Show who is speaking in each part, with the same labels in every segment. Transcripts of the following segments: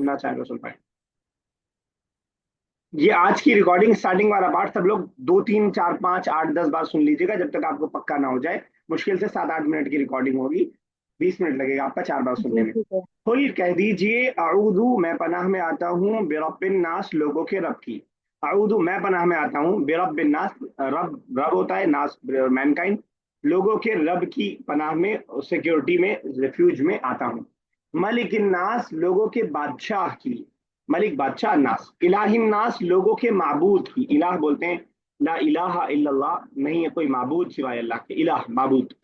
Speaker 1: सुनना चाहें तो सुन पाए। ये आज की रिकॉर्डिंग स्टार्टिंग वाला पार्ट सब लोग 2 3 4 5 8 10 बार सुन लीजिएगा जब तक आपको पक्का ना हो जाए। मुश्किल से 7 8 मिनट की रिकॉर्डिंग होगी। 20 मिनट लगेगा आपका 4 बार सुनने
Speaker 2: जी
Speaker 1: में।
Speaker 2: ठीक है।
Speaker 1: कुल कह दीजिए अऊदु मैं पनाह में आता हूँ बिरब्बिन नास लोगों के रब की। अऊदु मैं पनाह में आता हूँ बिरब्बिन नास। रब रब होता है, नास मैनकाइंड। लोगों के रब की पनाह में, सिक्योरिटी में, रिफ्यूज में आता हूँ। मलिक नास लोगों के बादशाह की। मलिक बादशाह नास इलाहिन नास लोगों के माबूद की। इलाह बोलते हैं ला इलाहा इल्लल्लाह, नहीं है कोई माबूद सिवाय अल्लाह के, इलाह माबूद।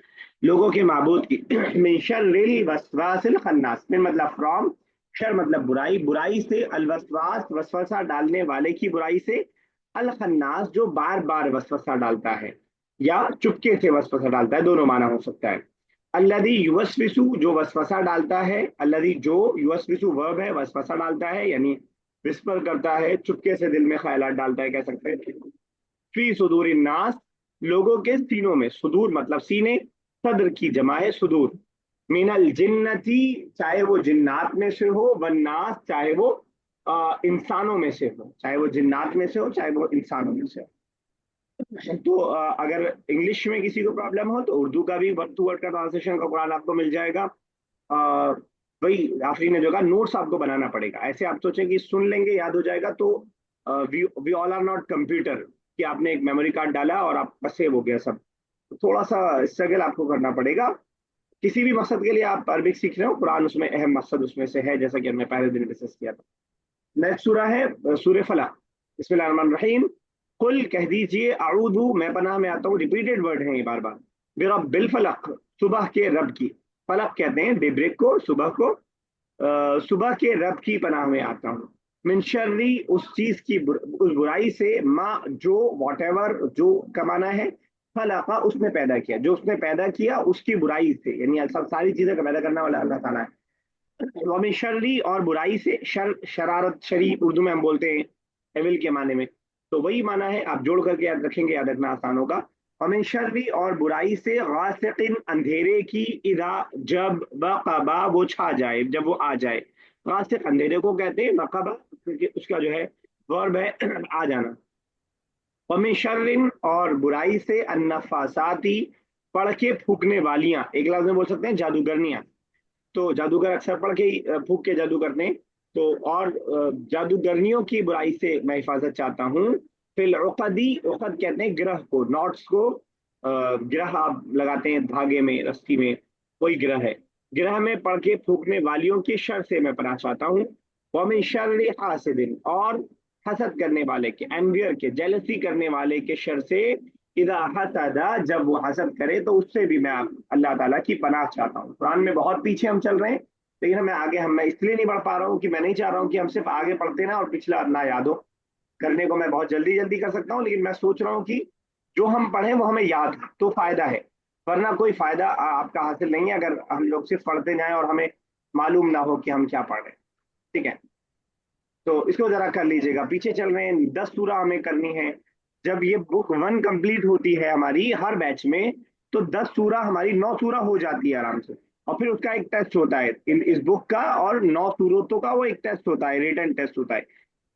Speaker 1: लोगों के माबूद की। मिन शर्रिल वसवासिल खन्नास, मिन मतलब फ्रॉम, शर मतलब बुराई, बुराई से, अलवसवास वसवसा डालने वाले की बुराई से, अल खन्नास जो बार बार वसवसा डालता है या चुपके से वसवसा डालता है, दोनों माना हो सकता है। अल्लदी युवस्विसु जो वसवसा डालता है, अल्लदी जो युवस्विसु वर्ब है, वसवसा डालता है यानी विस्पर करता है, चुपके से दिल में ख्यालात डालता है कह सकते हैं। फी सुदूर नास लोगों के सीनों में, सुदूर मतलब सीने, सदर की जमा है सुदूर। मिनल जिन्नति चाहे वो जिन्नात में से हो, वन्नास चाहे वो इंसानों में से हो, चाहे वो जिन्नात में से हो चाहे वो इंसानों में से हो। तो अगर इंग्लिश में किसी को प्रॉब्लम हो तो उर्दू का भी वर्ड टू वर्ड का ट्रांसलेशन का कुरान आपको मिल जाएगा। अ, वही आखिरी ने जो कहा, नोट्स आपको बनाना पड़ेगा। ऐसे आप सोचें कि सुन लेंगे याद हो जाएगा तो we all are not computer कि आपने एक मेमोरी कार्ड डाला और आप बस सेव हो गया सब। तो थोड़ा सा स्ट्रगल आपको करना पड़ेगा। किसी भी मकसद के लिए आप अरबिक सीख रहे हो, कुरान उसमें अहम मकसद उसमें से है, जैसा कि हमने पहले दिन डिस्कस किया था। नेक्स्ट सूरा है सूर्य फलक। बिस्मिल्लाहिर्रहमानिर्रहीम। कुल कह दीजिए अऊदु मैं पनाह में आता हूँ, रिपीटेड वर्ड है ये बार बार। बिरब्बिल फलक सुबह के रब की। फलक कहते हैं डेब्रिक को, सुबह को। सुबह के रब की पनाह में आता हूँ। मिन शर्री उस चीज की उस बुराई से, माँ जो, वॉट एवर जो कमाना है, फलका उसने पैदा किया, जो उसने पैदा किया उसकी बुराई से, यानी सब सारी चीजें का पैदा करने वाला अल्लाह ताला है। वमिन शर्री और बुराई से, शर शरारत, शरी उर्दू में हम बोलते हैं एविल के माने में, तो वही माना है। आप जोड़ करके याद रखेंगे, याद रखना आसान होगा। वमिन शर्री और बुराई से, गासिकिन अंधेरे की, इदा जब, वक़बा वो छा जाए, जब वो आ जाए। गासिक अंधेरे को कहते हैं, वक़बा क्योंकि उसका जो है वर्ब है आ जाना। वमिन शर्रिन और बुराई से, अन्नफासाती पढ़ के फूकने वालियां, एक लफ्ज में बोल सकते हैं जादूगरनियां। तो जादूगर अक्सर पढ़ के ही फूक के जादू करते हैं। तो और जादूगरनियों की बुराई से मैं हिफाजत चाहता हूँ। फिल उकदी, उकद कहते हैं ग्रह को, नॉट्स को। ग्रह आप लगाते हैं धागे में, रस्सी में, कोई ग्रह है। ग्रह में पढ़ के फूकने वालियों की शर से मैं पनाह चाहता हूँ। वमिन शर्रि हासिदिन और हसद करने वाले के, एनवियर के, जेलसी करने वाले के शर से, इदा हसदा जब वो हसद करे, तो उससे भी मैं अल्लाह ताला की पनाह चाहता हूँ। कुरान में बहुत पीछे हम चल रहे हैं, लेकिन हमें आगे, हम मैं इसलिए नहीं बढ़ पा रहा हूँ कि मैं नहीं चाह रहा हूँ कि हम सिर्फ आगे पढ़ते ना और पिछला ना याद हो। करने को मैं बहुत जल्दी जल्दी कर सकता हूँ, लेकिन मैं सोच रहा हूँ कि जो हम पढ़ें वो हमें याद हो तो फायदा है। वरना कोई फायदा आपका हासिल नहीं है अगर हम लोग सिर्फ पढ़ते जाएं और हमें मालूम ना हो कि हम क्या पढ़ रहे हैं। ठीक है, तो इसको जरा कर लीजिएगा। पीछे चल रहे हैं, 10 सूरा हमें करनी है। जब ये बुक 1 कंप्लीट होती है हमारी हर बैच में, तो 10 सूरा हमारी 9 सूरा हो जाती है आराम से। और फिर उसका एक टेस्ट होता है इस बुक का, और 9 सूरतों का वो एक टेस्ट होता है, रिटन टेस्ट होता है।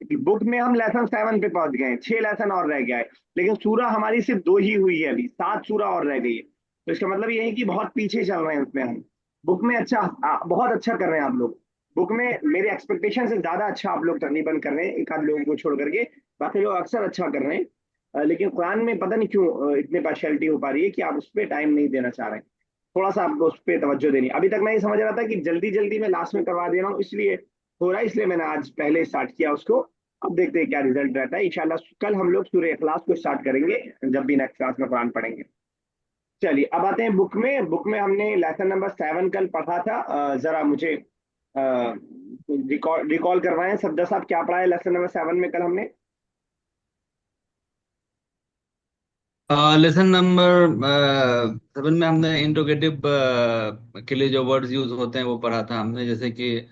Speaker 1: बुक में हम लेसन 7 पे पहुंच गए हैं, 6 लेसन और रह गया है। लेकिन सूरा हमारी सिर्फ 2 ही हुई है, अभी 7 सूरा और रह गई है। तो इसका मतलब ये है कि बहुत पीछे चल रहे हैं उसमें हम। बुक में अच्छा, बहुत अच्छा कर रहे हैं आप लोग। बुक में मेरे एक्सपेक्टेशन से ज्यादा अच्छा आप लोग तकरीबन कर रहे हैं, एक आध लोगों को छोड़ करके। बाकी लोग अक्सर अच्छा कर रहे हैं। लेकिन कुरान में पता नहीं क्यों इतनी पार्शियलिटी हो पा रही है कि आप उस पर टाइम नहीं देना चाह रहे हैं। थोड़ा सा आपको उस पर तवज्जो देनी। अभी तक मैं ये समझ रहा था कि जल्दी जल्दी मैं लास्ट में करवा दे रहा हूँ, इसलिए हो रहा है, इसलिए मैंने आज पहले स्टार्ट किया उसको। अब देखते हैं क्या रिजल्ट रहता है। इंशाल्लाह कल हम लोग सूरह इखलास को स्टार्ट करेंगे जब भी नेक्स्ट क्लास में कुरान पढ़ेंगे। चलिए अब आते हैं बुक में। बुक में हमने लेसन नंबर 7 कल पढ़ा था। जरा मुझे रिकॉल रिकॉल करवाएं सफदर साहब, क्या पढ़ा है लेसन नंबर 7 में कल हमने।
Speaker 2: लेसन नंबर 7 में हमने इंट्रोगेटिव के लिए जो वर्ड्स यूज होते हैं वो पढ़ा था हमने, जैसे कि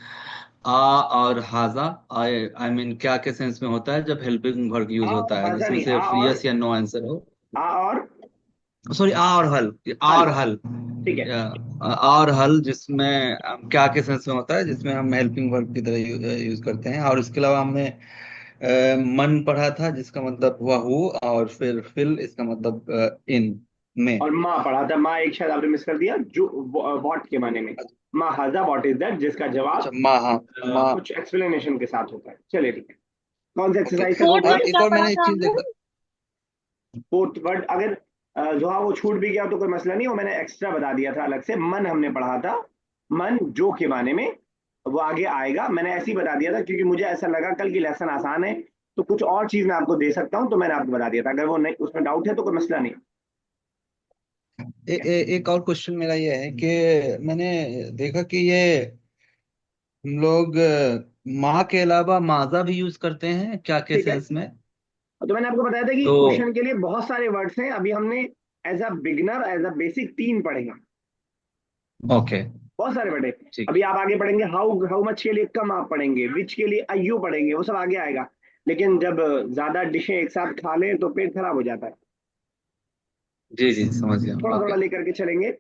Speaker 2: आ और हाजा। आई आई मीन क्या के सेंस में होता है जब हेल्पिंग वर्ब यूज
Speaker 1: आ और
Speaker 2: होता है,
Speaker 1: हाजा
Speaker 2: जिसमें
Speaker 1: नहीं,
Speaker 2: सिर्फ यस या नो आंसर हो।
Speaker 1: आ और
Speaker 2: सॉरी, आ और हल, आ
Speaker 1: हल,
Speaker 2: और हल,
Speaker 1: ठीक है।
Speaker 2: या, आ और हल, जिसमें क्या के सेंस में होता है, जिसमें हम हेल्पिंग वर्ब की तरह यूज करते हैं। और इसके अलावा हमने मन पढ़ा था, जिसका मतलब हुआ हु, और फिर फिल, इसका मतलब इन, में।
Speaker 1: और माँ पढ़ा था, माँ एक शायद आपने मिस कर दिया, जो वॉट के माने में। माँ हाजा वॉट इज दैट, जिसका
Speaker 2: अच्छा,
Speaker 1: जवाब
Speaker 2: माँ, हाँ, माँ।
Speaker 1: कुछ एक्सप्लेनेशन के साथ होता है। चलिए ठीक है। कौन सी
Speaker 2: ओके।
Speaker 1: एक्सरसाइज तक हो
Speaker 3: फोर्थ
Speaker 1: गई?
Speaker 3: वर्ड
Speaker 2: एक
Speaker 3: क्या
Speaker 2: और
Speaker 3: पढ़ा
Speaker 2: मैंने एक
Speaker 3: था
Speaker 2: चीज
Speaker 3: हमने?
Speaker 2: देखा।
Speaker 1: फोर्थ वर्ड अगर जो हाँ वो छूट भी गया तो कोई मसला नहीं, वो मैंने एक्स्ट्रा बता दिया था अलग से। मन हमने पढ़ा था, मन जो के माने में, वो आगे आएगा। मैंने ऐसे ही बता दिया था क्योंकि मुझे ऐसा लगा कल की लेसन आसान है, तो कुछ और चीज मैं आपको दे सकता हूँ, तो मैंने आपको बता दिया था। अगर वो नहीं, उसमें डाउट है तो कोई मसला नहीं।
Speaker 2: एक और क्वेश्चन मेरा ये है कि मैंने देखा कि ये हम लोग माँ के अलावा माजा भी यूज करते हैं क्या के
Speaker 1: ठीक है,
Speaker 2: सेंस में।
Speaker 1: तो मैंने आपको बताया था कि
Speaker 2: तो
Speaker 1: क्वेश्चन के लिए बहुत सारे वर्ड्स हैं। अभी हमने as a beginner, as a basic तीन पढ़े हैं,
Speaker 2: ओके,
Speaker 1: बहुत सारे वर्ड हैं।
Speaker 2: ठीक।
Speaker 1: अभी आप आगे पढ़ेंगे, हाउ हाउ मच के लिए कम आप पढ़ेंगे, विच के लिए अयू पढ़ेंगे, वो सब आगे आएगा। लेकिन जब ज्यादा डिशें एक साथ खा लें तो पेट खराब हो जाता है।
Speaker 2: जी जी, समझ गया।
Speaker 1: थोड़ा
Speaker 2: ओके।
Speaker 1: थोड़ा लेकर के चलेंगे,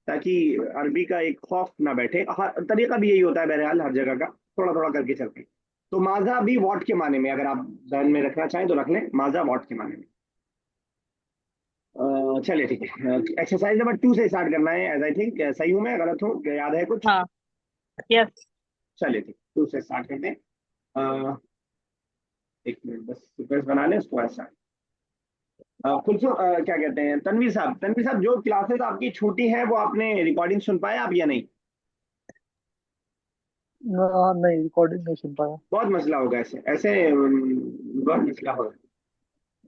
Speaker 1: ताकि अरबी का एक खौफ ना बैठे। हर तरीका भी यही होता है बहरहाल, हर जगह का थोड़ा थोड़ा करके चलते हैं। तो माजा भी वॉट के माने में, अगर आप ध्यान में रखना चाहें तो रख लें, माजा वॉट के माने में। चलिए ठीक है। एक्सरसाइज नंबर 2 से स्टार्ट करना है, एज आई थिंक। सही हूँ मैं, गलत हूँ, क्या याद है कुछ?
Speaker 3: हाँ, यस।
Speaker 1: चलिए ठीक, 2 से स्टार्ट करते हैं। एक मिनट बस सीक्वेंस बना लें उसको ऐसा। कुलसुम, क्या कहते हैं, तनवीर साहब, तनवीर साहब, जो क्लासेस आपकी छूटी हैं वो आपने रिकॉर्डिंग सुन पाए आप या नहीं?
Speaker 4: नहीं, रिकॉर्डिंग नहीं सुन पाया।
Speaker 1: बहुत मसला होगा ऐसे ऐसे, बहुत मसला होगा।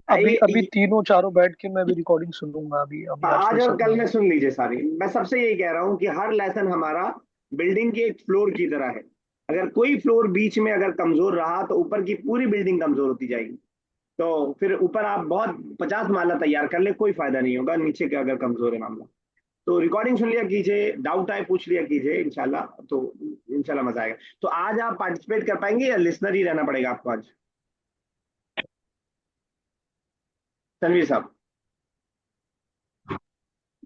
Speaker 4: अभी
Speaker 1: ये,
Speaker 4: अभी तीनों चारों बैठ के मैं भी रिकॉर्डिंग सुनूंगा। अभी अभी आज
Speaker 1: आज और
Speaker 4: फुर्सत
Speaker 1: कल
Speaker 4: नहीं
Speaker 1: में
Speaker 4: है।
Speaker 1: सुन लीजिए सारी। मैं सबसे यही कह रहा हूँ कि हर लेसन हमारा बिल्डिंग के एक फ्लोर की तरह है। अगर कोई फ्लोर बीच में अगर कमजोर रहा तो ऊपर की पूरी बिल्डिंग कमजोर होती जाएगी। तो फिर ऊपर आप बहुत 50 माला तैयार कर ले, कोई फायदा नहीं होगा नीचे का अगर कमजोर है मामला। तो रिकॉर्डिंग सुन लिया कीजिए, डाउट आए पूछ लिया कीजिए, इंशाल्लाह। तो इंशाल्लाह मजा आएगा। तो आज आप पार्टिसिपेट कर पाएंगे या लिसनर ही रहना पड़ेगा आपको आज, तनवीर साहब?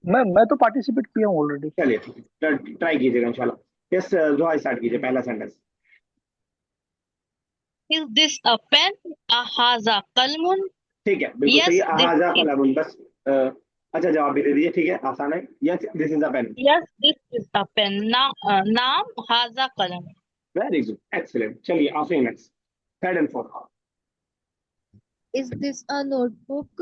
Speaker 4: मैं तो पार्टिसिपेट किया हूँ ऑलरेडी।
Speaker 1: चलिए ठीक है, ट्राई कीजिएगा इंशाल्लाह। यस, दुआ स्टार्ट कीजिए, पहला sentence.
Speaker 3: Is this a pen? हाजा कलमुन?
Speaker 1: ठीक है, बिल्कुल सही है।
Speaker 3: यस दिस
Speaker 1: हाजा
Speaker 3: इज।
Speaker 1: कलमुन, बस अच्छा जवाब भी दे दीजिए, ठीक है, आसान है। Yes this is a pen.
Speaker 3: Yes this is a pen. नाम हाजा कलम।
Speaker 1: Very good, excellent. चलिए Afreen, next, third and fourth.
Speaker 5: Is this a notebook?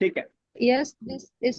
Speaker 1: ठीक है,
Speaker 5: Yes, this is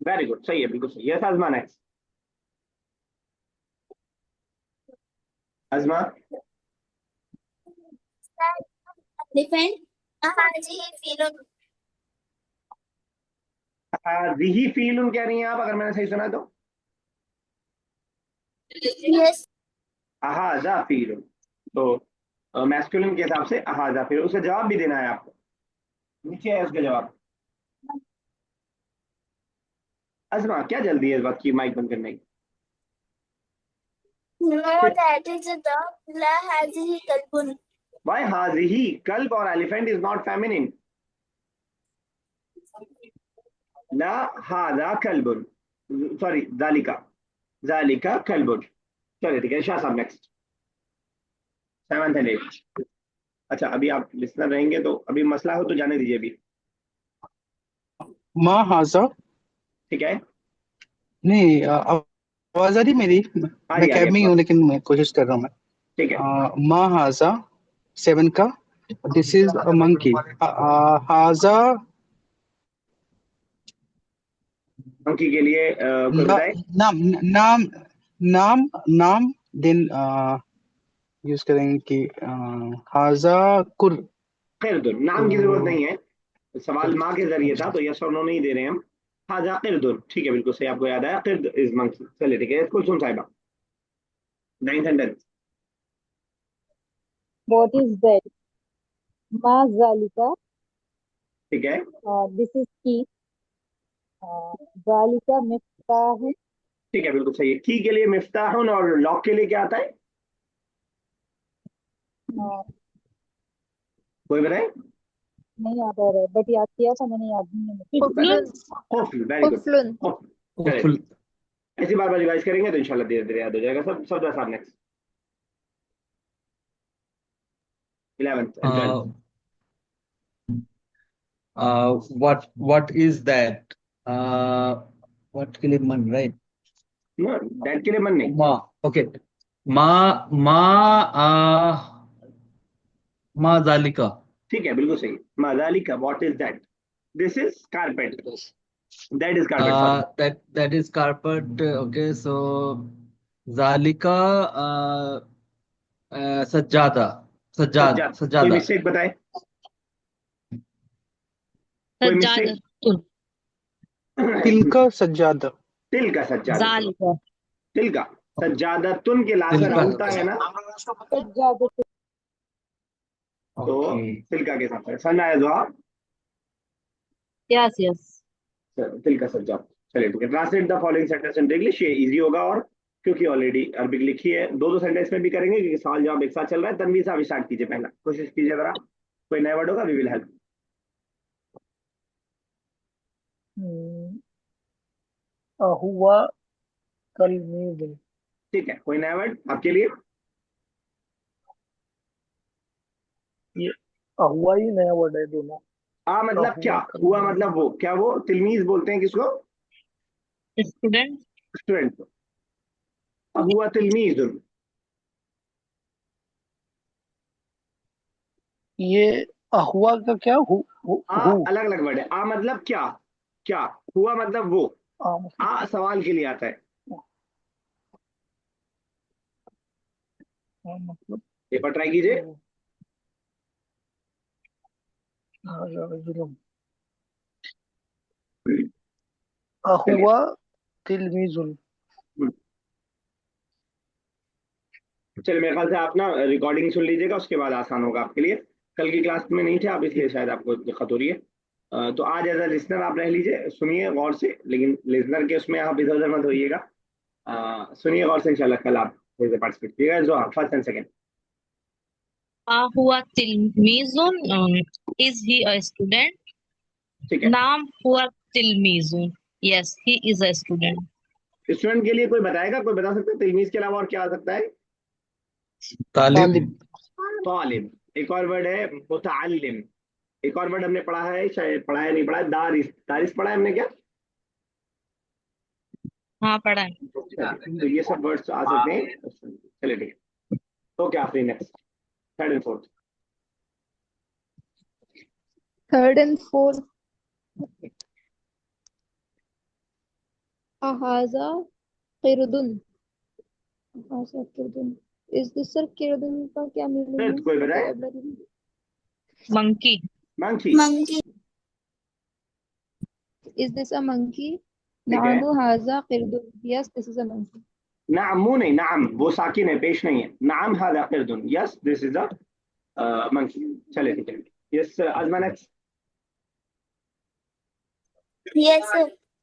Speaker 1: very good, सही है, बिल्कुल सही। यस अजमा, नेक्स्ट। अजमा,
Speaker 6: Defend. Haji Filun.
Speaker 1: रिही फील कह रही हैं आप, अगर मैंने सही सुना तो?
Speaker 6: Yes.
Speaker 1: अहाजा फील, तो मैस्कुलिन के हिसाब से अहाजा फील, उसका जवाब भी देना है आपको। नीचे है उसका जवाब। अजमा, क्या जल्दी है इस बात की माइक बंद करने की?
Speaker 6: No, that is a dog. La Haji Kalbun.
Speaker 1: वाई हाजिही, कल्ब और एलिफेंट इज नॉट फेमिनिन। ला हाजा कल्बुन, सॉरी जालिका, जालिका कल्बुन। चलिए ठीक है, शाह साहब, नेक्स्ट, सेवंथ एंड एट। अच्छा, अभी आप लिसनर रहेंगे तो अभी मसला हो तो जाने दीजिए अभी।
Speaker 7: माँ हाजा।
Speaker 1: ठीक है,
Speaker 7: नहीं, आवाज आ रही मेरी? मैं
Speaker 1: आ
Speaker 7: कैब में ही
Speaker 1: रही है।
Speaker 7: हूँ, लेकिन मैं कोशिश कर रहा हूँ मैं।
Speaker 1: ठीक है,
Speaker 7: माँ हाजा, 7 का। This is a monkey. हाजा।
Speaker 1: अंकी के लिए कोई
Speaker 7: ना,
Speaker 1: बताए?
Speaker 7: नाम नाम नाम नाम देन यूज करेंगे कि हाजा कुर।
Speaker 1: किरदुन, नाम की जरूरत
Speaker 7: तो
Speaker 1: नहीं है। सवाल माँ के जरिए था तो यस और नो नहीं दे रहे हैं हम। हाजा किरदुन, ठीक है, बिल्कुल सही, आपको याद आया, किरद इज मंकी। चलिए ठीक है, कुलसुम साहिबा, ninth and tenth.
Speaker 8: What is that? Ma Zalika.
Speaker 1: ठीक है,
Speaker 8: This is key. Zalika Miftah.
Speaker 1: ठीक है, बिल्कुल सही है। की के लिए मिफ्ताहुन, और लॉक के लिए क्या आता है?
Speaker 8: हाँ,
Speaker 1: कोई बताए?
Speaker 8: नहीं याद आ रहा है, बट याद किया था मैंने, याद नहीं है मुझे।
Speaker 3: कुफलुन
Speaker 1: खुफल, वेरी गुड।
Speaker 5: कुफलुन।
Speaker 1: चलिए
Speaker 2: फुल
Speaker 1: ऐसी बार बार रिवाइज करेंगे तो इंशाल्लाह धीरे धीरे याद हो जाएगा सब। सब साहब next 11th and 12th।
Speaker 2: what is that? What के लिए मन, right?
Speaker 1: नो दैट के लिए मन नहीं।
Speaker 2: मा, okay. मा जालिका.
Speaker 1: ठीक है बिल्कुल सही। मजालिका, what is that? This is carpet, that is carpet, sorry.
Speaker 2: That is carpet. Okay, so जालिका सज्जादा,
Speaker 1: सज्जाद, कोई
Speaker 2: सज्जादा.
Speaker 1: मिस्टेक बताए? कोई मिस्टेक?
Speaker 3: सज्जादतुन
Speaker 7: तिलका सज्जादा।
Speaker 1: तिल का सज्जादा,
Speaker 3: जालिका
Speaker 1: तिल का सज्जादा, तुन के लाकर
Speaker 2: तिल का
Speaker 1: होता है ना,
Speaker 8: सज्जादा
Speaker 1: तो
Speaker 2: Okay.
Speaker 1: तिल का के साथ है। सन आया जवाब,
Speaker 3: यस यस
Speaker 1: तिल का सज्जाद। चलिए ठीक है, translate the following sentence in English. ये इजी होगा, और क्योंकि ऑलरेडी अरबिक लिखी है, दो दो सेंटेंस में भी करेंगे क्योंकि सवाल जवाब एक साथ चल रहा है। तनवीर साहब स्टार्ट कीजिए, पहला कोशिश कीजिए जरा, कोई नया वर्ड होगा वी विल हेल्प।
Speaker 4: हुआ तलमीज।
Speaker 1: ठीक है, कोई नया वर्ड आपके लिए?
Speaker 4: ये हुआ ही नया वर्ड है दोनों।
Speaker 1: आ मतलब क्या, हुआ मतलब वो, क्या वो तिलमीज बोलते हैं किसको?
Speaker 3: स्टूडेंट
Speaker 1: स्टूडेंट को। अब हुआ तिलमीज,
Speaker 4: ये हुआ का क्या
Speaker 1: अलग अलग वर्ड है। आ मतलब क्या, क्या, हुआ मतलब वो, आ सवाल के लिए आता है।
Speaker 4: मतलब
Speaker 1: पेपर ट्राई कीजिए।
Speaker 4: हुआ तिलमीजुन।
Speaker 1: चलिए मेरे ख्याल से आप ना रिकॉर्डिंग सुन लीजिएगा, उसके बाद आसान होगा आपके लिए। कल की क्लास में नहीं थे आप, इसलिए शायद आपको दिक्कत हो रही है। तो आज एज अ लिसनर आप रह लीजिए, सुनिए गौर से, लेकिन लिसनर के उसमें आप इधर उधर मत होइएगा। सुनिए गौर से, इंशाल्लाह कल आप फिर से पार्टिसिपेट कीजिएगा। जो फर्स्ट एंड सेकंड।
Speaker 3: हुआ तिलमीजुन इज ही अ स्टूडेंट।
Speaker 1: ठीक है,
Speaker 3: नाम हुआ तिलमीजुन, yes he is a student.
Speaker 1: Student के लिए कोई बताएगा, कोई बता सकता है तिलमीज के अलावा और क्या आ सकता है?
Speaker 2: तालिब.
Speaker 1: तालिब। एक और वर्ड है मुतअल्लिम। एक और वर्ड हमने पढ़ा है, शायद पढ़ा है नहीं पढ़ा है, दारिस। दारिस पढ़ा है हमने क्या?
Speaker 3: हाँ पढ़ा है।
Speaker 1: तो ये सब वर्ड्स आ सकते हैं। चलिए ठीक है, ओके आफरी next, third and fourth.
Speaker 5: Third and fourth. अहाजा किरदुन। अहाजा किरदुन। इस दिस सर किरदुन का क्या मीनिंग है?
Speaker 1: कोई बताए?
Speaker 5: Vocabulary.
Speaker 3: Monkey
Speaker 1: monkey,
Speaker 6: monkey,
Speaker 5: is this a monkey?
Speaker 1: ठीक है।
Speaker 5: नामु हाजा किरदुन। Yes this is a monkey.
Speaker 1: नाम, मुंह नहीं, नाम वो साकिन है, पेश नहीं है। नाम हादा किरदुन, yes this is a monkey. चलिए ठीक है, यस अजमा next.
Speaker 6: yes sir.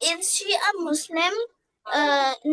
Speaker 6: is she a Muslim?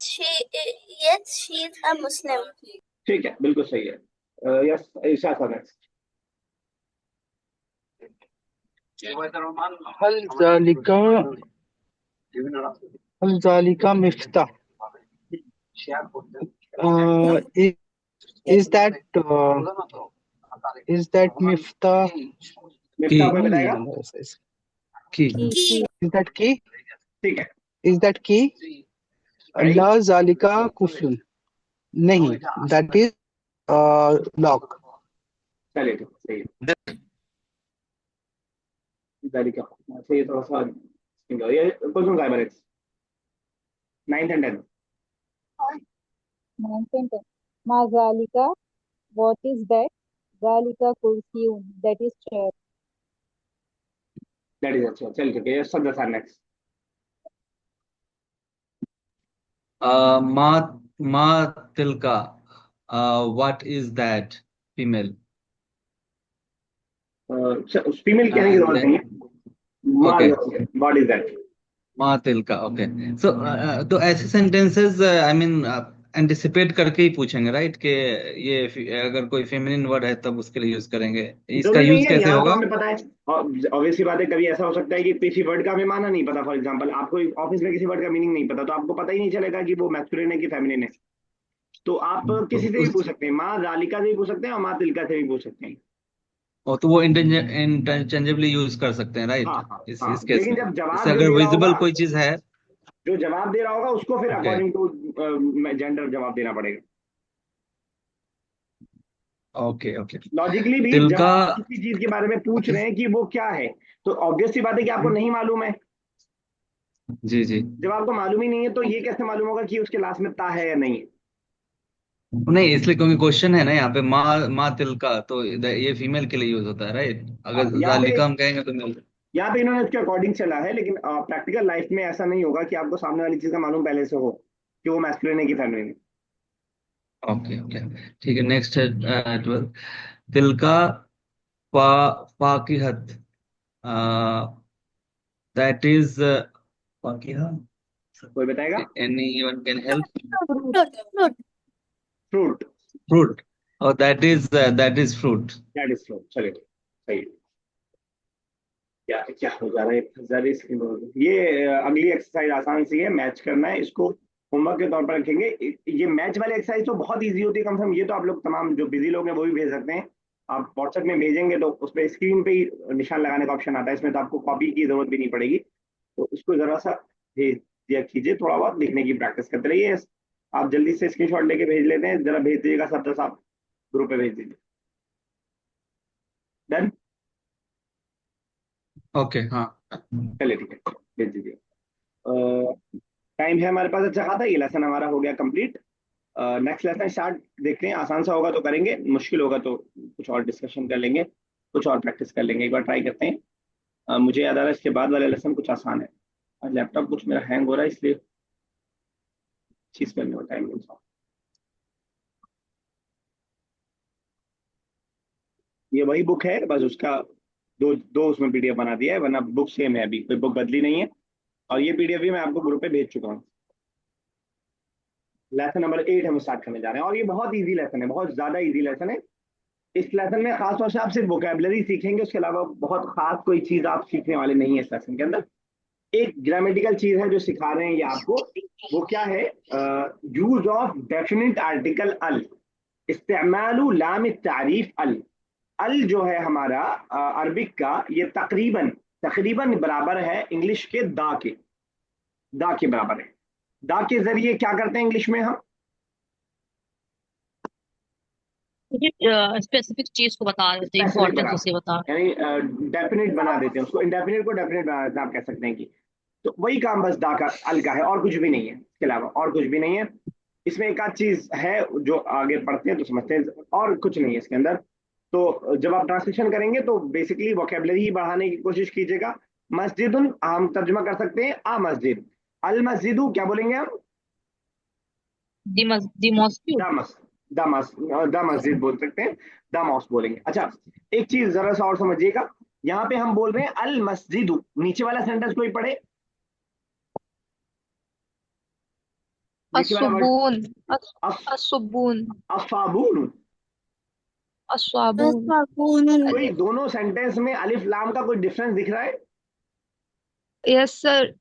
Speaker 6: Yes she is a Muslim.
Speaker 1: ठीक है बिल्कुल सही है। यस इरशाद साहब नेक्स्ट।
Speaker 7: हल जालिका, हल जालिका मिफ्ता। Is that Miftah?
Speaker 1: मिफ्ता कोई बताएगा?
Speaker 2: की.
Speaker 6: Key.
Speaker 7: Is that key?
Speaker 1: ठीक है,
Speaker 7: Is that key?
Speaker 1: Right.
Speaker 7: ला जालिका कुफलुन। नहीं, that is lock.
Speaker 1: चलिए ठीक सही है। जालिका सही है, थोड़ा सा ये क्वेश्चन का है 9th and 10th।
Speaker 8: 9th and 10th. Ma zalika, what is that? Zalika kursiyun, that is chair.
Speaker 1: That is अच्छा। चलिए ठीक है, यस सर साहब नेक्स्ट।
Speaker 2: मा Tilka. What is that? Female.
Speaker 1: Female कहने की जरूरत नहीं है,
Speaker 2: Okay.
Speaker 1: What is that?
Speaker 2: माँ तिलका, ओके। सो तो ऐसे सेंटेंसेस आई मीन एंटिसिपेट करके ही पूछेंगे, राइट? कि ये अगर कोई फेमिनिन वर्ड है तब उसके लिए यूज करेंगे। इसका
Speaker 1: जरूरी नहीं
Speaker 2: यूज
Speaker 1: है,
Speaker 2: कैसे
Speaker 1: यहाँ तो
Speaker 2: होगा?
Speaker 1: हमें पता है। और ऑब्वियसली बात है, कभी ऐसा हो सकता है कि किसी वर्ड का हमें माना नहीं पता। फॉर एग्जांपल, आपको ऑफिस में किसी वर्ड का मीनिंग नहीं पता, तो आपको पता ही नहीं चलेगा कि वो मैस्कुलिन है कि फेमिनिन है। तो आप
Speaker 2: तो
Speaker 1: किसी से भी
Speaker 2: उस
Speaker 1: पूछ सकते हैं, माँ जालिका से भी पूछ सकते हैं और माँ तिलका से भी पूछ सकते हैं।
Speaker 2: तो वो इंटरचेंजेबली यूज कर सकते हैं,
Speaker 1: हाँ
Speaker 2: राइट?
Speaker 1: हाँ
Speaker 2: इस
Speaker 1: हाँ,
Speaker 2: केस
Speaker 1: लेकिन
Speaker 2: में
Speaker 1: जब
Speaker 2: जैसे
Speaker 1: जवाब जो
Speaker 2: अगर
Speaker 1: दे रहा होगा,
Speaker 2: विजिबल कोई चीज है।
Speaker 1: जो जवाब दे रहा होगा उसको फिर
Speaker 2: ओके,
Speaker 1: अकॉर्डिंग टू जेंडर जवाब देना पड़ेगा।
Speaker 2: Okay, okay.
Speaker 1: लॉजिकली भी जब
Speaker 2: तिलका।
Speaker 1: आप किसी चीज के बारे में पूछ रहे हैं कि वो क्या है, तो ऑब्वियस सी बात है कि आपको नहीं मालूम है।
Speaker 2: जी, जी।
Speaker 1: जब आपको मालूम ही नहीं है तो ये कैसे मालूम होगा कि उसके लास्ट में ता है या नहीं है।
Speaker 2: नहीं, इसलिए क्योंकि क्वेश्चन है ना यहाँ पे, माँ तिलका, तो ये फीमेल के लिए यूज होता है, राइट?
Speaker 1: हाँ,
Speaker 2: अगर जालिका हम कहेंगे तो मेल।
Speaker 1: यहाँ पे इन्होंने उसके अकॉर्डिंग चला है, लेकिन प्रैक्टिकल लाइफ में ऐसा नहीं होगा कि आपको सामने वाली चीज का मालूम पहले से हो कि वो मैस्कुलिन है कि फेमिनिन है।
Speaker 2: Okay, okay. ठीक है, नेक्स्ट है 12। तिलका फा फाकिहत, दैट इज फाकिहा।
Speaker 1: कोई बताएगा?
Speaker 2: Anyone can help?
Speaker 6: fruit, fruit.
Speaker 1: Fruit.
Speaker 2: Fruit. और that is fruit.
Speaker 1: That is fruit, चलिए सही है। क्या क्या हो जा रहा है, जरा स्क्रीन पर। ये अगली एक्सरसाइज आसान सी है, मैच करना है इसको। होमवर्क के तौर पर रखेंगे। ये मैच वाली एक्सरसाइज तो बहुत इजी होती है, कम से कम ये तो आप लोग तमाम जो बिजी लोग हैं वो भी भेज सकते हैं। आप व्हाट्सएप में भेजेंगे तो उस पर स्क्रीन पे ही निशान लगाने का ऑप्शन आता है, इसमें तो आपको कॉपी की जरूरत भी नहीं पड़ेगी। तो इसको जरा सा भेज दिया कीजिए, थोड़ा बहुत लिखने की प्रैक्टिस करते रहिए। आप जल्दी से स्क्रीनशॉट लेके भेज लेते हैं, जरा भेज दीजिएगा सब, दस आप ग्रुप पे भेज दीजिए। डन।
Speaker 2: ओके, हाँ।
Speaker 1: चलिए ठीक है, भेज दीजिए। टाइम है हमारे पास अच्छा खासा, ये लेसन हमारा हो गया कंप्लीट। नेक्स्ट लेसन स्टार्ट देखते हैं, आसान सा होगा तो करेंगे, मुश्किल होगा तो कुछ और डिस्कशन कर लेंगे, कुछ और प्रैक्टिस कर लेंगे, एक बार ट्राई करते हैं। मुझे याद आ रहा है इसके बाद वाले लेसन कुछ आसान है। आज लैपटॉप कुछ मेरा हैंग हो रहा है, इसलिए चीज करने में टाइम मिलता है। ये वही बुक है, बस उसका दो दो उसमें पीडीएफ बना दिया है, वरना बुक सेम है, अभी कोई बुक बदली नहीं है। और ये पीडीएफ भी मैं आपको ग्रुप पे भेज चुका हूँ। लेसन नंबर 8 हम स्टार्ट करने जा रहे हैं, और ये बहुत इजी लेसन है, बहुत ज्यादा इजी लेसन है। इस लेसन में खासतौर से आप सिर्फ वोकेबलरी सीखेंगे, उसके अलावा बहुत खास कोई चीज आप सीखने वाले नहीं है इस लेसन के अंदर। एक ग्रामेटिकल चीज है जो सिखा रहे हैं ये आपको। वो क्या है? यूज ऑफ डेफिनेट आर्टिकल अल, इस्तेमालु लाम तारीफ अल। अल जो है हमारा अरबिक का, ये तकरीबन तकरीबन बराबर है इंग्लिश के दा के। दा के बराबर है। दा के जरिए क्या करते हैं इंग्लिश में हम?
Speaker 3: स्पेसिफिक चीज को बता देते हैं,
Speaker 1: स्पेसिफिक
Speaker 3: इंपॉर्टेंस
Speaker 1: बना,
Speaker 3: उसे बता।
Speaker 1: यानी डेफिनेट बना देते हैं उसको, इंडेफिनेट को डेफिनेट बना देते हैं, आप कह सकते हैं कि। तो वही काम बस दा का अल का है, और कुछ भी नहीं है, इसके अलावा और कुछ भी नहीं है। इसमें एक आध चीज है जो आगे पढ़ते हैं तो समझते हैं, और कुछ नहीं है इसके अंदर। तो जब आप ट्रांसलेशन करेंगे तो बेसिकली वोकेबलरी ही बढ़ाने की कोशिश कीजिएगा। मस्जिदुन हम तर्जुमा कर सकते हैं आ मस्जिद। अल मस्जिदु क्या बोलेंगे हम?
Speaker 3: दी मॉस्क्यू।
Speaker 1: दामस। दामस। दा मस्जिद बोल सकते हैं, दा मॉस्क बोलेंगे। अच्छा, एक चीज जरा सा और समझिएगा। यहाँ पे हम बोल रहे हैं अल मस्जिदु, नीचे वाला सेंटेंस कोई पढ़े, नीचे वाला वर्ड।
Speaker 5: असुबून, असुबून,
Speaker 1: अफाबून।
Speaker 5: अस्वाबून।
Speaker 1: कोई दोनों सेंटेंस में अलिफ लाम का कोई डिफरेंस दिख रहा है
Speaker 5: यस सर।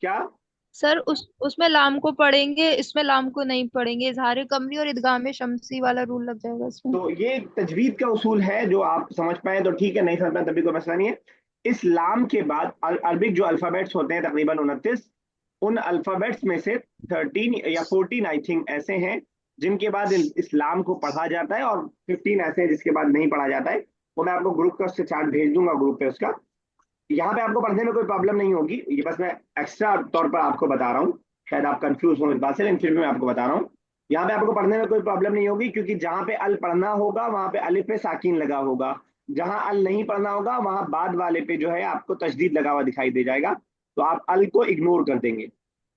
Speaker 1: क्या?
Speaker 5: सर उसमें लाम को पढ़ेंगे, इसमें लाम को नहीं पढ़ेंगे। इजहार कमरी और इदगाम शमसी वाला रूल लग जाएगा इसमें।
Speaker 1: तो ये तजवीद का उसूल है, जो आप समझ पाए तो ठीक है, नहीं समझ पाए तभी कोई मसला नहीं है। इस लाम के बाद अरबिक जो अल्फाबेट्स होते हैं तकरीबन 29, उन अल्फाबेट्स में से 13 या 14 आई थिंक ऐसे हैं जिनके बाद इस लाम को पढ़ा जाता है, और 15 ऐसे हैं जिसके बाद नहीं पढ़ा जाता है। वो मैं आपको ग्रुप का उससे चार्ट भेज दूंगा ग्रुप पे उसका। यहाँ पे आपको पढ़ने में कोई प्रॉब्लम नहीं होगी, ये बस मैं एक्स्ट्रा तौर पर आपको बता रहा हूँ। शायद आप कंफ्यूज हो इस बात से, लेकिन फिर भी मैं आपको बता रहा हूँ। यहाँ पे आपको पढ़ने में कोई प्रॉब्लम नहीं होगी, क्योंकि जहाँ पे अल पढ़ना होगा वहां पे अलिफ पे साकिन लगा होगा। जहाँ अल नहीं पढ़ना होगा वहां बाद वाले पे जो है आपको तशदीद लगा हुआ दिखाई दे जाएगा, तो आप अल को इग्नोर कर देंगे।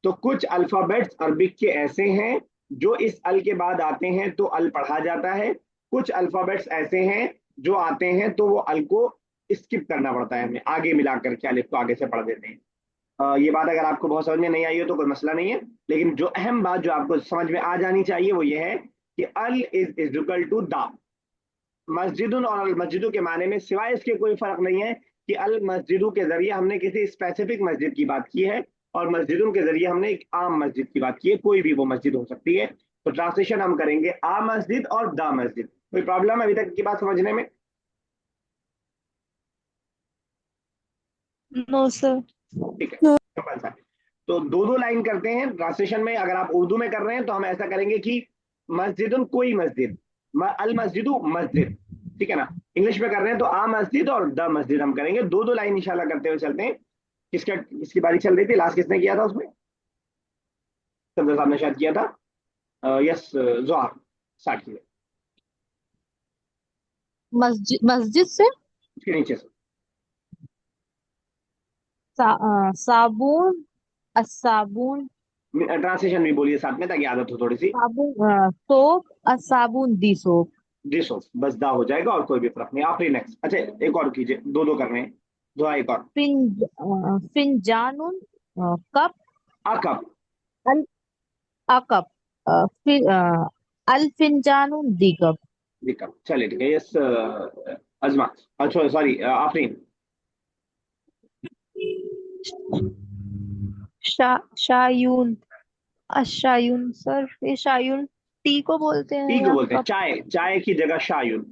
Speaker 1: तो कुछ अल्फाबेट्स अरबिक के ऐसे हैं जो इस अल के बाद आते हैं तो अल पढ़ा जाता है। कुछ अल्फाबेट्स ऐसे हैं जो आते हैं तो वो अल को स्किप करना पड़ता है, हमें आगे मिला करके अलिफ को आगे से पढ़ देते हैं। ये बात अगर आपको बहुत समझ में नहीं आई हो तो कोई मसला नहीं है, लेकिन जो अहम बात जो आपको समझ में आ जानी चाहिए वो ये है कि अल इज इक्वल टू द। मस्जिदुन और अल मस्जिदों के माने में सिवाय इसके कोई फर्क नहीं है कि अल मस्जिदों के जरिए हमने किसी स्पेसिफिक मस्जिद की बात की है और मस्जिदों के जरिए हमने एक आम मस्जिद की बात की है, कोई भी वो मस्जिद हो सकती है। तो ट्रांसलेशन हम करेंगे आ मस्जिद और द मस्जिद। कोई प्रॉब्लम है अभी तक की बात समझने में?
Speaker 5: No sir.
Speaker 1: ठीक है, सिंपल सा। तो दो दो लाइन करते हैं ट्रांसलेशन में। अगर आप उर्दू में कर रहे हैं तो हम ऐसा करेंगे कि मस्जिदुन कोई मस्जिद, अल मस्जिदु मस्जिद, ठीक है ना। इंग्लिश में कर रहे हैं तो आ मस्जिद और द मस्जिद हम करेंगे। दो दो लाइन इंशाल्लाह करते हुए चलते हैं। किसकी बारी चल रही थी? लास्ट किसने किया था उसमें? सफदर साहब ने शायद किया था। यस, जोहार स्टार्ट कीजिए
Speaker 5: मस्जिद, मस्जिद से
Speaker 1: उसके नीचे से।
Speaker 5: साबुन, असाबुन,
Speaker 1: ट्रांसलेशन भी बोलिए साथ में ताकि आदत हो थोड़ी सी।
Speaker 5: साबुन, सोप, असाबुन दी सोप।
Speaker 1: डिसो बस दा हो जाएगा और कोई भी फर्क नहीं। आप नेक्स्ट। अच्छा, एक और कीजिए, दो दो कर रहे हैं। दो एक और।
Speaker 5: फिंजानुन, कप,
Speaker 1: अकब।
Speaker 5: अल अकप, फिर अल फिंजानुन दी कप।
Speaker 1: दिक्कत, चलिए ठीक है। यस, अजमा, अच्छा सॉरी आफरीन।
Speaker 5: शायून, अशायून सर, ये शायून टी को बोलते हैं
Speaker 1: टी को
Speaker 5: या
Speaker 1: बोलते हैं
Speaker 5: कप?
Speaker 1: चाय, चाय की जगह शायुन।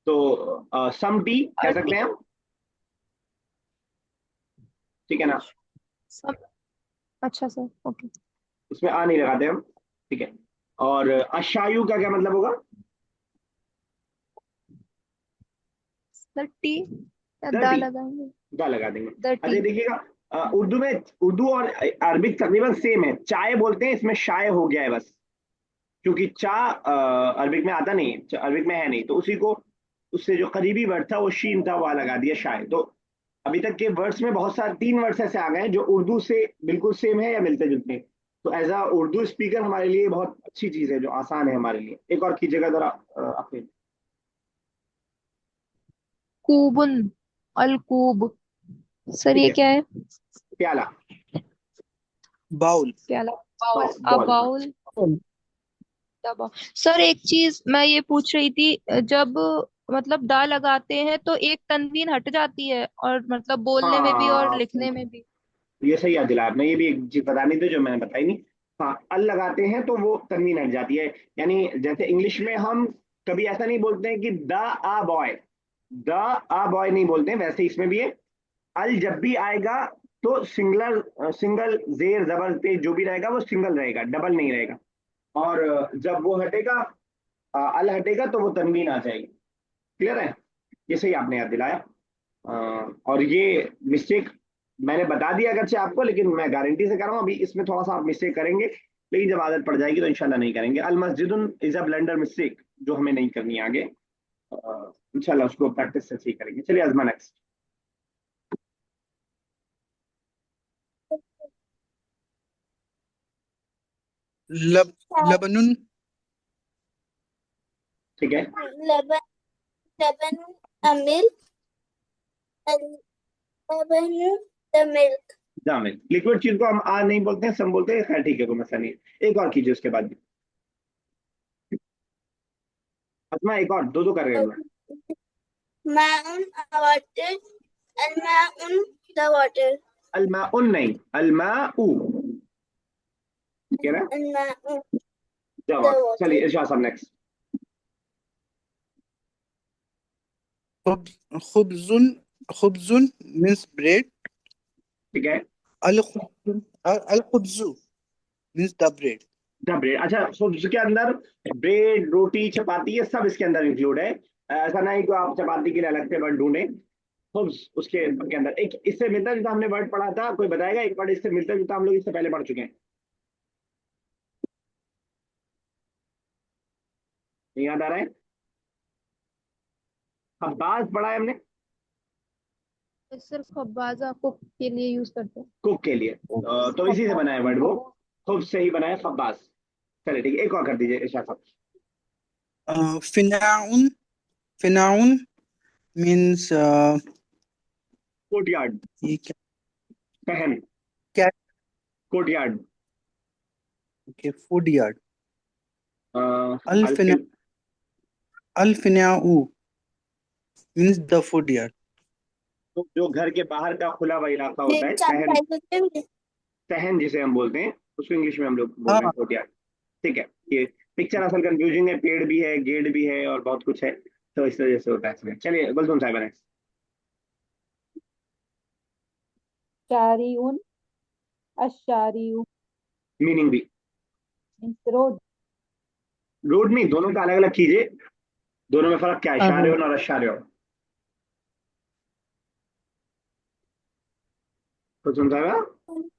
Speaker 1: तो सम टी कह
Speaker 5: और
Speaker 1: सकते हैं हम, ठीक है ना।
Speaker 5: सब। अच्छा सर, ओके।
Speaker 1: इसमें आ नहीं लगाते हम, ठीक है। और अशायु का क्या मतलब होगा?
Speaker 5: सर टी या दा
Speaker 1: डर्टी,
Speaker 5: लगाएंगे?
Speaker 1: दा लगा देंगे।
Speaker 5: The T.
Speaker 1: अच्छा देखिएगा, उर्दू में, उर्दू और अरबिक तकरीबन सेम है। चाय बोलते हैं, इसमें शाय हो गया है बस, क्योंकि चा अरबिक में आता नहीं है, अरबिक में है नहीं, तो उसी को, उससे जो करीबी वर्ड था वो शीन था, वह लगा दिया शाय। तो अभी तक के वर्ड्स में बहुत सारे 3 वर्ड्स ऐसे आ गए हैं जो उर्दू से बिल्कुल सेम है या मिलते जुलते हैं। तो एज अ उर्दू स्पीकर हमारे लिए बहुत अच्छी चीज है, जो आसान है हमारे लिए। एक और कीजिएगा जरा अपने।
Speaker 5: कूबुन, अल कूब। सर
Speaker 1: ठीक
Speaker 5: ये
Speaker 1: है,
Speaker 5: क्या है?
Speaker 1: प्याला,
Speaker 7: बाउल।
Speaker 5: प्याला, बाउल,
Speaker 1: बॉल, हाँ।
Speaker 5: अबाउल, दबाव। सर एक चीज मैं ये पूछ रही थी, जब मतलब दा लगाते हैं तो एक तनवीन हट जाती है, और मतलब बोलने में भी और
Speaker 1: हाँ,
Speaker 5: लिखने में भी।
Speaker 1: ये सही याद दिलाया आपने, ये भी एक चीज बतानी थी जो मैंने बताई नहीं। हाँ, अल लगाते हैं तो वो तनवीन हट जाती है। यानी जैसे इंग्लिश में हम कभी ऐसा नहीं बोलते हैं कि the uh boy, the uh boy नहीं बोलते हैं, वैसे इसमें भी है। अल जब भी आएगा तो सिंगलर, सिंगल जेर जबर पे जो भी रहेगा वो सिंगल रहेगा, डबल नहीं रहेगा। और जब वो हटेगा, अल हटेगा तो वो तनवीन आ जाएगी। क्लियर है? ये सही आपने याद दिलाया। अ, और ये मिस्टेक मैंने बता दिया अगरचे आपको, लेकिन मैं गारंटी से कर रहा हूँ अभी इसमें थोड़ा सा आप मिस्टेक करेंगे, लेकिन जब आदत पड़ जाएगी तो इंशाल्लाह नहीं करेंगे। अल मस्जिदुन इज अ ब्लंडर मिस्टेक जो हमें नहीं करनी है आगे। इंशाल्लाह उसको प्रैक्टिस से ठीक करेंगे। चलिए अजमा नेक्स्ट।
Speaker 7: लब लबनुन।
Speaker 1: ठीक है,
Speaker 6: लबन, लबन, अमिल, लबन, द मिल्क।
Speaker 1: जामिल। लिक्विड चीज को हम आ नहीं बोलते हैं, सम बोलते हैं, खैर ठीक है, कोई मसला नहीं है। एक और कीजिए उसके बाद। अजमा एक और, दो दो कर रहे हैं हम लोग।
Speaker 6: माउन, वाटर, अलमाउन, द वाटर।
Speaker 1: अलमाउन नहीं, अलमाउ, ठीक है ना।
Speaker 6: अलमाउन, द
Speaker 1: जवाब। चलिए
Speaker 6: वाटर।
Speaker 1: इरशाद साहब नेक्स्ट।
Speaker 7: खुब्जुन। खुब्जुन means bread.
Speaker 1: ठीक है,
Speaker 7: Al khubzu means the bread.
Speaker 1: The bread. अच्छा, so उसके अंदर ब्रेड, रोटी, चपाती, ये सब इसके अंदर इंक्लूड है। ऐसा नहीं कि आप चपाती के लिए अलग से वर्ड ढूंढें। खुब्ज उसके के अंदर एक इससे मिलता जुलता हमने वर्ड पढ़ा था, कोई बताएगा एक वर्ड इससे मिलता जुलता हम लोग इससे पहले पढ़ चुके हैं? नहीं याद आ रहा है? खब्बाज पढ़ा है हमने,
Speaker 5: सिर्फ खब्बाजा कुक के लिए यूज करते हैं।
Speaker 1: कुक के लिए। तो इसी से बना है वर्ड वो, खुब्ज से ही बना है खब्बाज। चलिए ठीक है, एक और कर दीजिए इरशाद साहब।
Speaker 7: Finaun. Finaun means
Speaker 1: कोर्टयार्ड,
Speaker 7: ये क्या?
Speaker 1: पहन।
Speaker 7: cat.
Speaker 1: Courtyard.
Speaker 7: Okay, food yard.
Speaker 1: अल्फिन
Speaker 7: Al-fina'u means the food yard.
Speaker 1: तो जो घर के बाहर का खुला हुआ इलाका होता है,
Speaker 6: चार
Speaker 1: सहन,
Speaker 6: प्राइज होते हैं।
Speaker 1: सहन जिसे हम बोलते हैं, उसको इंग्लिश में हम लोग बोल रहे हैं
Speaker 7: हाँ
Speaker 1: कोर्टयार्ड। ठीक है। ये पिक्चर असल कंफ्यूजिंग है, पेड़ भी है, गेट भी है और बहुत कुछ है, तो इस वजह से होता है इसमें। चलिए गुलशन साहब नेक्स्ट।
Speaker 8: शारिउन, अशारियु
Speaker 1: मीनिंग भी।
Speaker 8: Means road.
Speaker 1: रोड नहीं, दोनों का अलग अलग कीजिए, दोनों में फर्क क्या है, शारिउन और अशारिउन। गुलशन साहब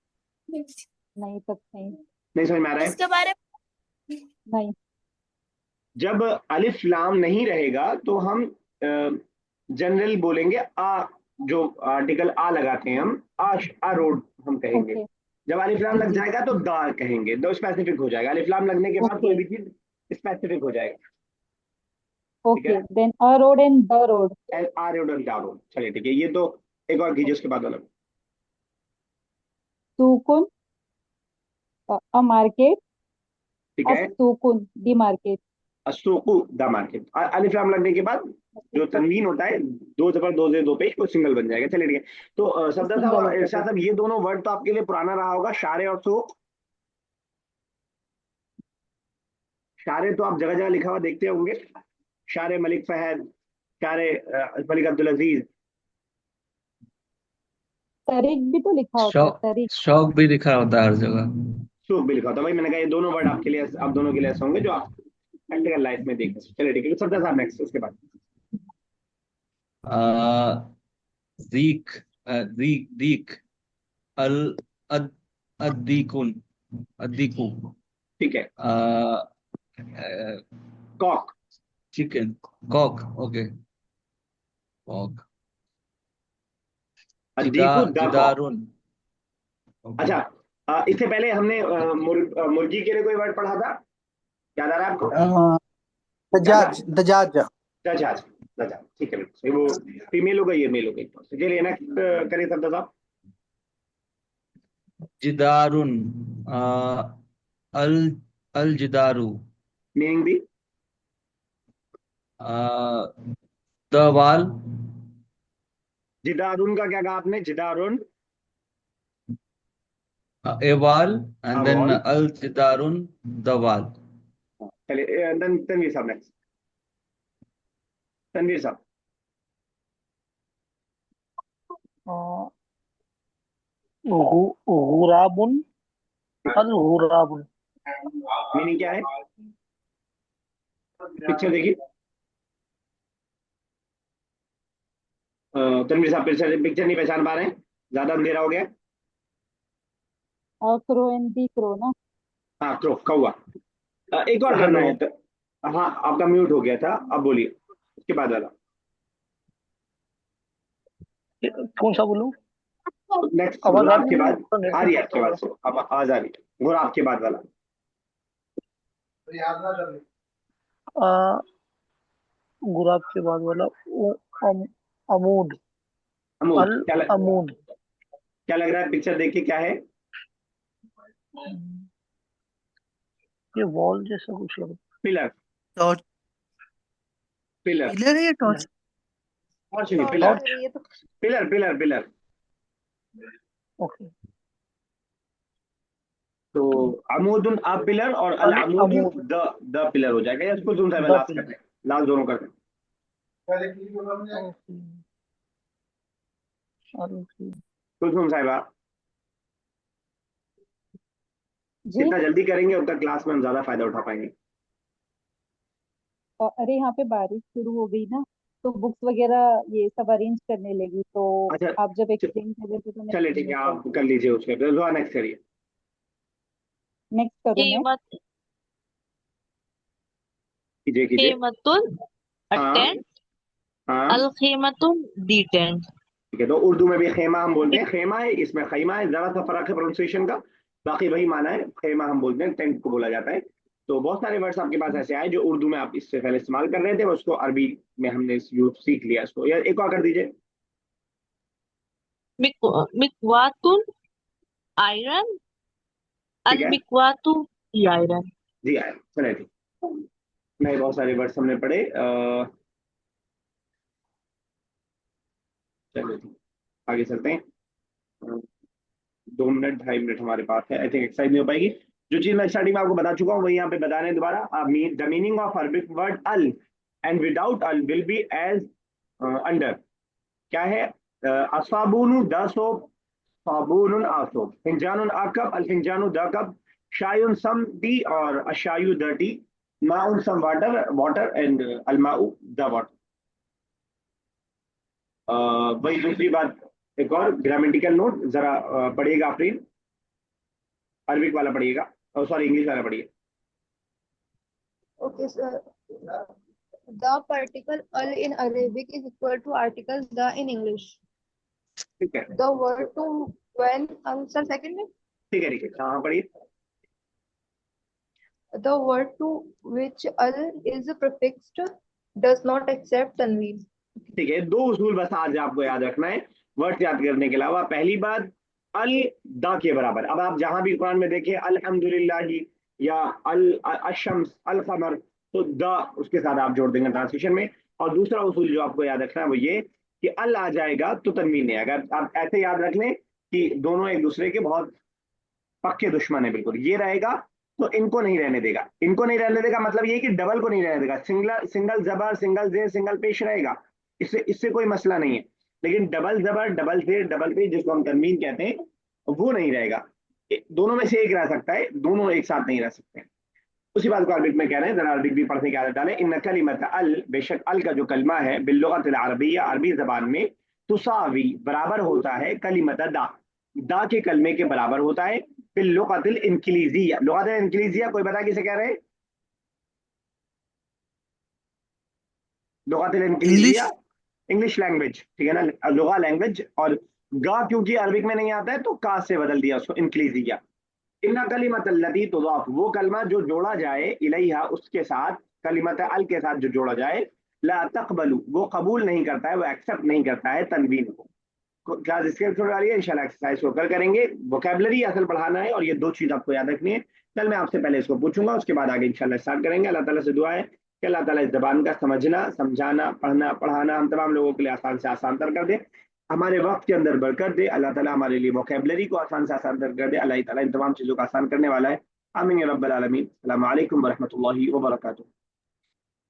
Speaker 8: नहीं तक नहीं।
Speaker 1: नहीं समझ में आ रहा है?
Speaker 6: इसके बारे
Speaker 8: नहीं।
Speaker 1: जब अलिफ लाम नहीं रहेगा तो हम जनरल बोलेंगे आ, जो आर्टिकल आ लगाते हैं हम, आ रोड हम कहेंगे।
Speaker 8: ओके
Speaker 1: जब अलिफ लाम लग
Speaker 8: जी
Speaker 1: जाएगा तो दा कहेंगे, दो स्पेसिफिक हो जाएगा। अलिफ लाम लगने के बाद
Speaker 8: ओके
Speaker 1: कोई भी चीज स्पेसिफिक हो जाएगा। ठीक
Speaker 8: ओके
Speaker 1: है।
Speaker 8: Then a road and the road.
Speaker 1: एल आ रोड और दा रोड। चलिए ठीक है, ये तो एक और कीजिए उसके बाद वाला।
Speaker 8: सूकुन, अ मार्केट,
Speaker 1: ठीक
Speaker 8: अ
Speaker 1: है।
Speaker 8: सूकुन दी मार्केट।
Speaker 1: असुकु द मार्केट। अलिफ लाम लगने के बाद जो तनवीन होता है, दो जबर दो जे दो पेश, वो सिंगल बन जाएगा। चलिए ठीक है। तो सफदर
Speaker 8: सिंगल
Speaker 1: साहब,
Speaker 8: हो
Speaker 1: इरशाद
Speaker 8: जाएगा।
Speaker 1: साहब, ये दोनों वर्ड तो आपके लिए पुराना रहा होगा, शारे और सूक। शारे तो आप जगह जगह लिखा हुआ देखते होंगे, शारे मलिक फहद, शारे मलिक अब्दुल अजीज।
Speaker 8: तरीक भी तो लिखा होता है,
Speaker 2: शौक
Speaker 8: तरीक।
Speaker 2: शौक भी लिखा होता है हर जगह।
Speaker 1: सूक भी लिखा होता है। वही मैंने कहा, ये दोनों वर्ड आपके लिए, आप दोनों के लिए ऐसे होंगे जो आप प्रैक्टिकल लाइफ में देख सकते। चलिए ठीक है, सफदर साहब नेक्स्ट उसके बाद।
Speaker 2: आ, दीक दीक दीक अल अद अद्दीकुन अद्दीकु
Speaker 1: ठीक है। Cock.
Speaker 2: Chicken cock okay cock
Speaker 1: अद्दीकु द कॉक।
Speaker 2: जिदारुन ओके
Speaker 1: अच्छा, इससे पहले हमने मुर्गी के लिए कोई वर्ड पढ़ा था, याद आ रहा है आपको? क्या था?
Speaker 7: दजाज दजाज
Speaker 1: दजाज। दजाज, ठीक है बिल्कुल सही। वो फीमेल हो गई, ये मेल हो गई। चलिए नेक्स्ट करिए सफदर साहब।
Speaker 2: जिदारुन आ, अल अल जिदारु
Speaker 1: मीनिंग भी।
Speaker 2: दवाल
Speaker 1: जिदारुन का क्या कहा आपने? जिदारुन
Speaker 2: एवाल एंड देन
Speaker 1: अवॉल।
Speaker 2: अल जिदारुन दवाल
Speaker 1: चलिए तनवीर साहब नेक्स्ट। तनवीर साहब।
Speaker 4: गुराबुन, अल गुराबुन।
Speaker 1: मीनिंग क्या है? पिक्चर देखिए। तनवीर साहब पिक्चर नहीं पहचान पा रहे हैं, ज्यादा अंधेरा हो गया है।
Speaker 8: क्रो एंड दी क्रो ना।
Speaker 1: हाँ, क्रो, कौवा। एक और करना
Speaker 4: हेलो,
Speaker 1: है हाँ, आपका म्यूट हो गया था, अब बोलिए उसके बाद वाला।
Speaker 4: कौन सा बोलूं?
Speaker 1: नेक्स्ट
Speaker 4: आवाज आ
Speaker 1: गुलाब
Speaker 4: रही
Speaker 1: के
Speaker 4: है?
Speaker 1: बाद।
Speaker 4: तो
Speaker 1: आ रही है
Speaker 4: नेटवर्क
Speaker 1: आपके बाद, अब आवाज आ रही है, गुलाब के बाद वाला।
Speaker 4: गुराब के बाद वाला अमूद,
Speaker 1: अमूद।
Speaker 4: अल
Speaker 1: क्या
Speaker 4: अमूद।
Speaker 1: क्या लग रहा है पिक्चर देख के, क्या है?
Speaker 4: ये वॉल जैसा कुछ लग
Speaker 1: पिलर।
Speaker 7: Torch
Speaker 1: pillar.
Speaker 7: पिलर है या टॉर्च
Speaker 1: टॉर्च नहीं, पिलर।
Speaker 4: टॉर्च।
Speaker 8: ये तो
Speaker 1: पिलर पिलर पिलर।
Speaker 4: ओके,
Speaker 1: तो अमूदुन अब पिलर और अल
Speaker 4: अल
Speaker 1: अमूदुन
Speaker 4: अमूद
Speaker 1: द पिलर हो जाएगा, या इसको तुम
Speaker 4: द
Speaker 1: लास्ट
Speaker 4: पिलर।
Speaker 1: करते हैं, लास्ट दोनों करते हैं। कुलसुम साहिबा,
Speaker 8: जी।
Speaker 1: जितना जल्दी करेंगे उतना क्लास में हम ज्यादा फायदा उठा पाएंगे।
Speaker 8: अरे यहाँ पे बारिश शुरू हो गई ना, तो बुक्स वगैरह ये सब अरेंज करने लगी, तो
Speaker 1: अच्छा,
Speaker 8: आप जब
Speaker 1: च-
Speaker 8: एक्सप्लेन कर रहे थे तो मैं
Speaker 1: चलिए
Speaker 8: सुन
Speaker 1: ठीक है,
Speaker 8: नहीं पाई।
Speaker 1: आप कर लीजिए उसके बाद नेक्स्ट करिए।
Speaker 8: नेक्स्ट करूँ मैं?
Speaker 3: कीमत
Speaker 1: कीजिए कीजिए।
Speaker 3: कीमतुल
Speaker 1: हाँ
Speaker 3: अटेंड
Speaker 1: हाँ।
Speaker 3: अल कीमतुल दी टेंट।
Speaker 1: ठीक है, तो उर्दू में भी खेमा हम बोलते हैं, खेमा है, इसमें खैमा है, जरा सा फर्क है प्रोनाउंसिएशन का, बाकी वही माना है। खेमा हम बोलते हैं, टेंट को बोला जाता है। तो बहुत सारे वर्ड्स आपके पास ऐसे आए जो उर्दू में आप इससे पहले इस्तेमाल कर रहे थे, उसको अरबी में हमने यूज सीख लिया इसको। या एक और कर दीजिए।
Speaker 3: मिकवातुल आयरन,
Speaker 1: ठीक है
Speaker 3: अलमिक्वातु दी आयरन।
Speaker 1: जी आया, चले ठीक। नए बहुत सारे वर्ड्स हमने पढ़े। चलो ठीक, आगे चलते हैं। 2 मिनट 2.5 मिनट हमारे पास है, आई थिंक एक्सरसाइज नहीं हो पाएगी। जो चीज मैं स्टार्टिंग में आपको बता चुका हूँ वही यहाँ पे बता रहे हैं दोबारा। The meaning of Arabic word अल एंड विदाउट अल विल बी एज अंडर। क्या है? असाबूनु द सोप, साबुन आसोब, फिंजानुन अकब, अल फिंजानु द कप, शायुन सम टी और अशायु द टी, माउन सम वाटर वाटर एंड अलमाउ द वाटर। वही दूसरी बात, एक और ग्रामेटिकल नोट जरा पढ़िएगा आफरीन, अरबिक वाला पढ़िएगा, सॉरी इंग्लिश वाला पढ़िए।
Speaker 5: Okay, sir. The particle al in Arabic is equal to article the in English.
Speaker 1: ठीक है
Speaker 5: The word to when, sir, second में?
Speaker 1: ठीक है ठीक है, हाँ हाँ पढ़िए।
Speaker 5: The word to which al is prefixed does not accept tanween.
Speaker 1: ठीक है, 2 उसूल बस आज आपको याद रखना है वर्ड याद करने के अलावा। पहली बात, अल दा के बराबर। अब आप जहां भी कुरान में देखें अल्हम्दुलिल्लाह या अल अशम्स अल कमर, तो द उसके साथ आप जोड़ देंगे ट्रांसलेशन में। और दूसरा उसूल जो आपको याद रखना है वो ये कि अल आ जाएगा तो तनवीन नहीं। अगर आप ऐसे याद रख लें कि दोनों एक दूसरे के बहुत पक्के दुश्मन है, बिल्कुल ये रहेगा तो इनको नहीं रहने देगा। इनको नहीं रहने देगा मतलब ये कि डबल को नहीं रहने देगा। सिंगल सिंगल जबर सिंगल जे सिंगल पेश रहेगा, इससे इससे कोई मसला नहीं है। लेकिन डबल जबर डबल जे डबल पेश जिसको हम तनवीन कहते हैं वो नहीं रहेगा। दोनों में से एक रह सकता है, दोनों एक साथ नहीं रह सकते। उसी बात को अरबिक में कह रहे हैं, जरा अरबिक भी पढ़ने की आदत डालें। इन कलिमत अल, बेशक अल का जो कलमा है, बिल्लुगत अरबिया अरबी जबान में, तुसावी बराबर होता है कलिमत दा, दा के कलमे के बराबर होता है। फिर लुगतिल इंक्लीजिया, लुगतिल इंक्लीजिया कोई बता किसे कह रहे हैं? लुगतिल इंक्लीजिया इंग्लिश लैंग्वेज, ठीक है ना, लुगा लैंग्वेज। और गा क्योंकि अरबिक में नहीं आता है तो का से बदल दिया उसको इंक्लीजिया। इन्ना कलिमत अल्लती तुदाफ, वो कलमा जो जोड़ा जाए इलैहा उसके साथ, कलिमत अल के साथ जो जोड़ा जाए, ला तकबलू वो कबूल नहीं करता है, वो एक्सेप्ट नहीं करता है तनवीन को। क्लास इसके छोड़ वाली है, इंशाल्लाह एक्सरसाइज को कर करेंगे। वोकेबलरी असल पढ़ाना है और ये 2 चीज आपको याद रखनी है। कल मैं आपसे पहले इसको पूछूंगा, उसके बाद आगे इंशाल्लाह स्टार्ट करेंगे। अल्लाह ताला से दुआ है कि अल्लाह ताला इस जबान का समझना समझाना पढ़ना पढ़ाना हम तमाम लोगों के लिए आसान से आसान तर कर दे, हमारे वक्त के अंदर बरकत दे। अल्लाह ताला हमारे लिए वोकेबलरी को आसान से आसान तर कर दे। अल्लाह ताला इन तमाम चीज़ों को आसान करने वाला है। आमीन या रब्बल आलमीन। अस्सलामु अलैकुम व रहमतुल्लाहि व बरकातुहू।